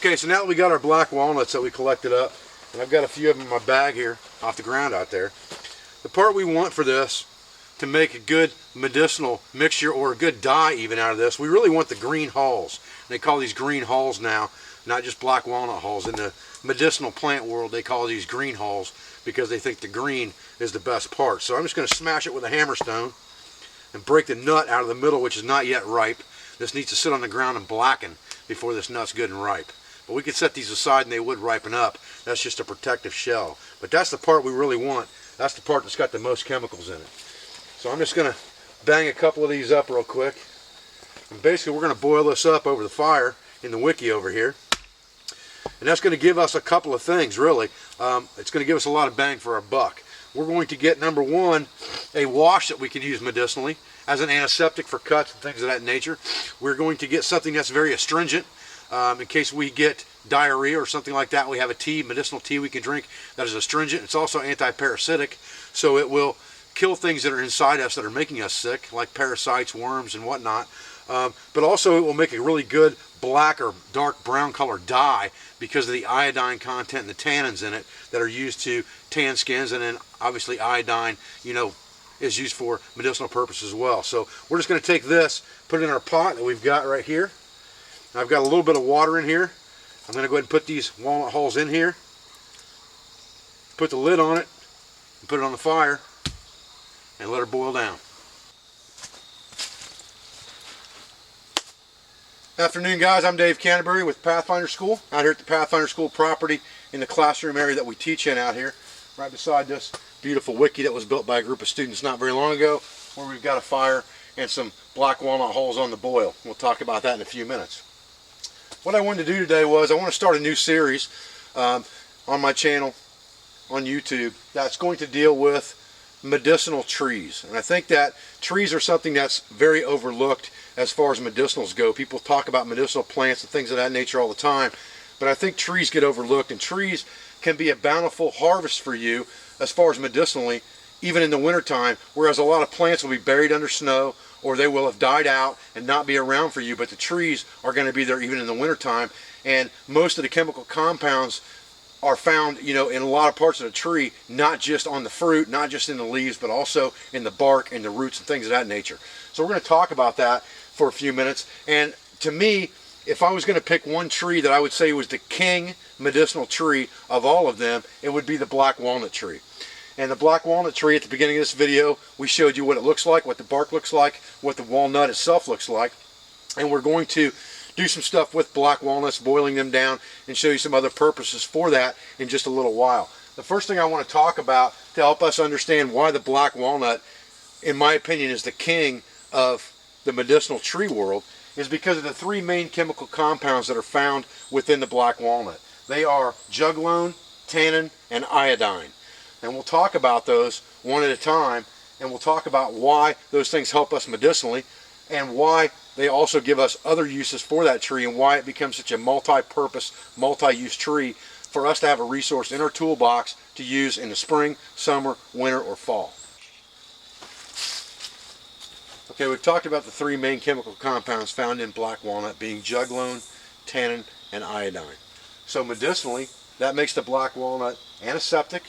Okay, so now that we got our black walnuts that we collected up, and I've got a few of them in my bag here off the ground out there, the part we want for this to make a good medicinal mixture or a good dye even out of this, we really want the green hulls. They call these green hulls now, not just black walnut hulls. In the medicinal plant world, they call these green hulls because they think the green is the best part. So I'm just going to smash it with a hammerstone and break the nut out of the middle, which is not yet ripe. This needs to sit on the ground and blacken before this nut's good and ripe. But we could set these aside and they would ripen up. That's just a protective shell. But that's the part we really want. That's the part that's got the most chemicals in it. So I'm just going to bang a couple of these up real quick. And basically we're going to boil this up over the fire in the wiki over here. And that's going to give us a couple of things, really. It's going to give us a lot of bang for our buck. We're going to get, number one, a wash that we can use medicinally as an antiseptic for cuts and things of that nature. We're going to get something that's very astringent. In case we get diarrhea or something like that, we have a tea, medicinal tea we can drink that is astringent. It's also anti-parasitic, so it will kill things that are inside us that are making us sick, like parasites, worms, and whatnot. But also it will make a really good black or dark brown color dye because of the iodine content and the tannins in it that are used to tan skins. And then obviously iodine, is used for medicinal purposes as well. So we're just going to take this, put it in our pot that we've got right here. And I've got a little bit of water in here. I'm going to go ahead and put these walnut hulls in here, put the lid on it, and put it on the fire, and let her boil down. Afternoon, guys. I'm Dave Canterbury with Pathfinder School, out here at the Pathfinder School property in the classroom area that we teach in out here, right beside this beautiful wiki that was built by a group of students not very long ago, where we've got a fire and some black walnut hulls on the boil. We'll talk about that in a few minutes. What I wanted to do today was I want to start a new series on my channel on YouTube that's going to deal with medicinal trees. And I think that trees are something that's very overlooked as far as medicinals go. People talk about medicinal plants and things of that nature all the time, but I think trees get overlooked, and trees can be a bountiful harvest for you as far as medicinally, even in the wintertime, whereas a lot of plants will be buried under snow or they will have died out and not be around for you, but the trees are going to be there even in the wintertime. And most of the chemical compounds are found, in a lot of parts of the tree, not just on the fruit, not just in the leaves, but also in the bark and the roots and things of that nature. So we're going to talk about that for a few minutes. And to me, if I was going to pick one tree that I would say was the king medicinal tree of all of them, it would be the black walnut tree. And the black walnut tree, at the beginning of this video, we showed you what it looks like, what the bark looks like, what the walnut itself looks like. And we're going to do some stuff with black walnuts, boiling them down, and show you some other purposes for that in just a little while. The first thing I want to talk about to help us understand why the black walnut, in my opinion, is the king of the medicinal tree world is because of the three main chemical compounds that are found within the black walnut. They are juglone, tannin, and iodine. And we'll talk about those one at a time, and we'll talk about why those things help us medicinally and why they also give us other uses for that tree and why it becomes such a multi-purpose, multi-use tree for us to have a resource in our toolbox to use in the spring, summer, winter, or fall. Okay, we've talked about the three main chemical compounds found in black walnut being juglone, tannin, and iodine. So medicinally, that makes the black walnut antiseptic,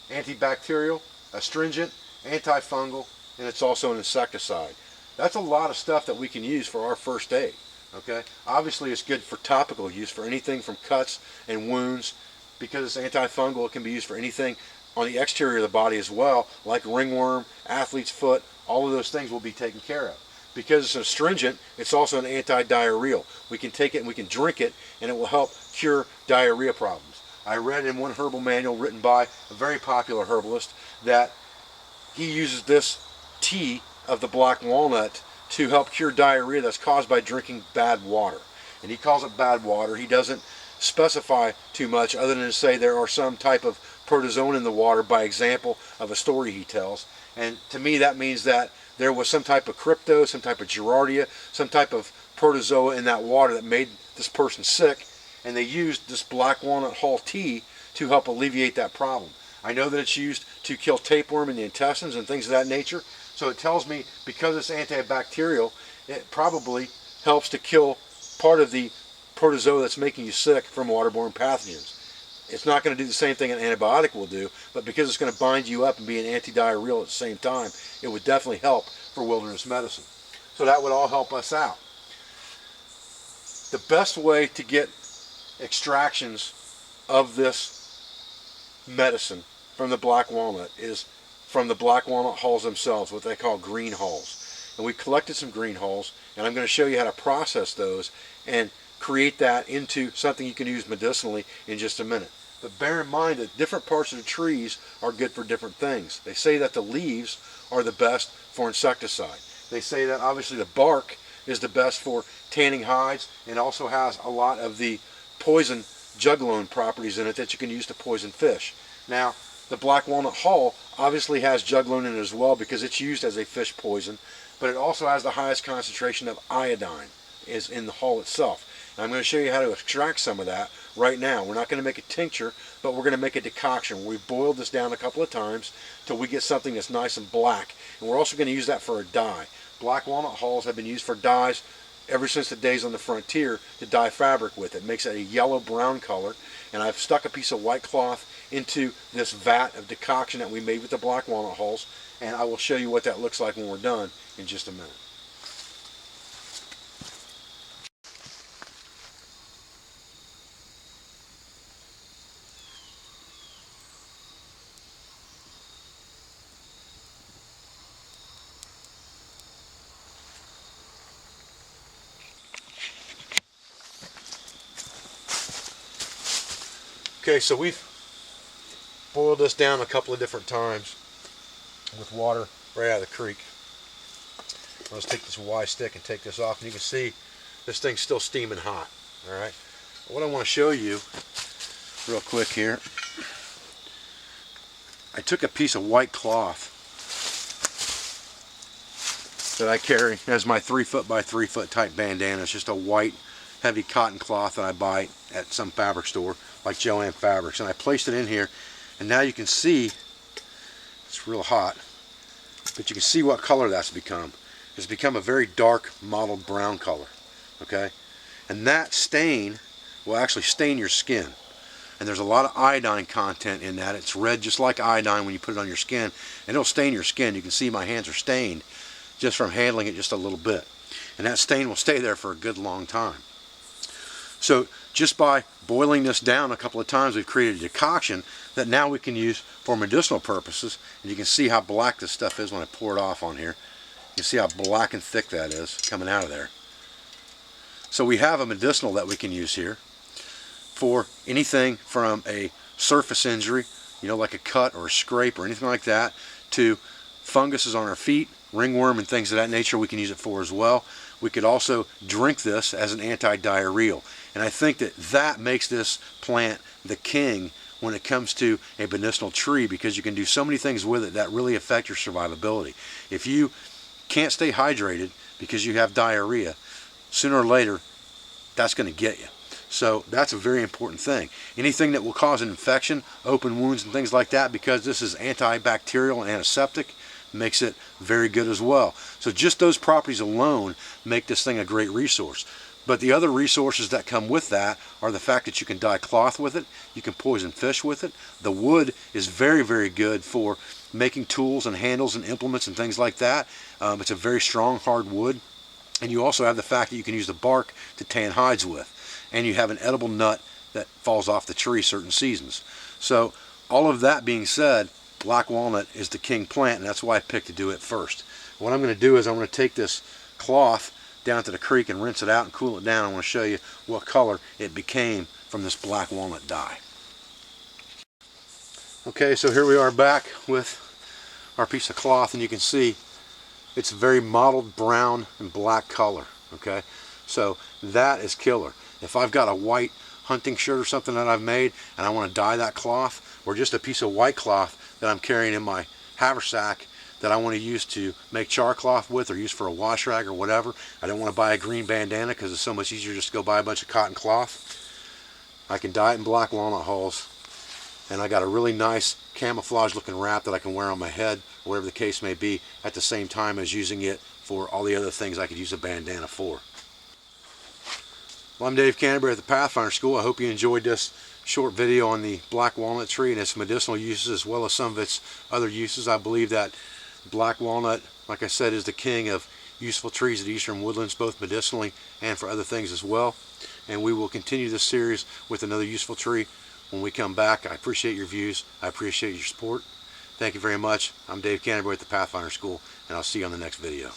antibacterial, astringent, antifungal, and it's also an insecticide. That's a lot of stuff that we can use for our first aid. Okay, obviously it's good for topical use for anything from cuts and wounds. Because it's antifungal, it can be used for anything on the exterior of the body as well, like ringworm, athlete's foot. All of those things will be taken care of. Because it's an astringent, it's also an anti-diarrheal. We can take it and we can drink it, and it will help cure diarrhea problems. I read in one herbal manual written by a very popular herbalist that he uses this tea of the black walnut to help cure diarrhea that's caused by drinking bad water. And he calls it bad water. He doesn't specify too much other than to say there are some type of protozoan in the water by example of a story he tells. And to me that means that there was some type of crypto, some type of Giardia, some type of protozoa in that water that made this person sick, and they used this black walnut hull tea to help alleviate that problem. I know that it's used to kill tapeworm in the intestines and things of that nature, so it tells me because it's antibacterial, it probably helps to kill part of the protozoa that's making you sick from waterborne pathogens. It's not going to do the same thing an antibiotic will do, but because it's going to bind you up and be an anti-diarrheal at the same time, it would definitely help for wilderness medicine. So that would all help us out. The best way to get extractions of this medicine from the black walnut is from the black walnut hulls themselves, what they call green hulls. And we collected some green hulls, and I'm going to show you how to process those and create that into something you can use medicinally in just a minute. But bear in mind that different parts of the trees are good for different things. They say that the leaves are the best for insecticide. They say that obviously the bark is the best for tanning hides and also has a lot of the poison juglone properties in it that you can use to poison fish. Now, the black walnut hull obviously has juglone in it as well because it's used as a fish poison, but it also has the highest concentration of iodine is in the hull itself. And I'm going to show you how to extract some of that right now. We're not going to make a tincture, but we're going to make a decoction. We've boiled this down a couple of times till we get something that's nice and black. And we're also going to use that for a dye. Black walnut hulls have been used for dyes ever since the days on the frontier to dye fabric with. It makes it a yellow-brown color. And I've stuck a piece of white cloth into this vat of decoction that we made with the black walnut hulls. And I will show you what that looks like when we're done in just a minute. Okay, so we've boiled this down a couple of different times with water right out of the creek. Let's take this Y stick and take this off, and you can see this thing's still steaming hot. All right. What I want to show you real quick here, I took a piece of white cloth that I carry as my 3-foot by 3-foot type bandana. It's just a white heavy cotton cloth that I buy at some fabric store like Joann Fabrics, and I placed it in here, and now you can see it's real hot, but you can see what color that's become. It's become a very dark mottled brown color. Okay, and that stain will actually stain your skin, and there's a lot of iodine content in that. It's red just like iodine when you put it on your skin, and it'll stain your skin. You can see my hands are stained just from handling it just a little bit, and that stain will stay there for a good long time. So just by boiling this down a couple of times, we've created a decoction that now we can use for medicinal purposes. And you can see how black this stuff is when I pour it off on here. You can see how black and thick that is coming out of there. So we have a medicinal that we can use here for anything from a surface injury, you know, like a cut or a scrape or anything like that, to funguses on our feet, ringworm and things of that nature we can use it for as well. We could also drink this as an anti-diarrheal. And I think that that makes this plant the king when it comes to a medicinal tree, because you can do so many things with it that really affect your survivability. If you can't stay hydrated because you have diarrhea, sooner or later that's going to get you. So that's a very important thing. Anything that will cause an infection, open wounds and things like that, because this is antibacterial and antiseptic, makes it very good as well. So just those properties alone make this thing a great resource. But the other resources that come with that are the fact that you can dye cloth with it, you can poison fish with it. The wood is very, very good for making tools and handles and implements and things like that. It's a very strong, hard wood. And you also have the fact that you can use the bark to tan hides with. And you have an edible nut that falls off the tree certain seasons. So all of that being said, black walnut is the king plant, and that's why I picked to do it first. What I'm going to do is I'm going to take this cloth down to the creek and rinse it out and cool it down. I want to show you what color it became from this black walnut dye. Okay, so here we are back with our piece of cloth, and you can see it's a very mottled brown and black color. Okay, so that is killer. If I've got a white hunting shirt or something that I've made and I want to dye that cloth, or just a piece of white cloth that I'm carrying in my haversack that I want to use to make char cloth with or use for a wash rag or whatever, I don't want to buy a green bandana because it's so much easier just to go buy a bunch of cotton cloth. I can dye it in black walnut hulls, and I got a really nice camouflage looking wrap that I can wear on my head or whatever the case may be, at the same time as using it for all the other things I could use a bandana for. Well, I'm Dave Canterbury at the Pathfinder School. I hope you enjoyed this short video on the black walnut tree and its medicinal uses as well as some of its other uses. I believe that black walnut, like I said, is the king of useful trees at Eastern Woodlands, both medicinally and for other things as well. And we will continue this series with another useful tree when we come back. I appreciate your views. I appreciate your support. Thank you very much. I'm Dave Canterbury at the Pathfinder School, and I'll see you on the next video.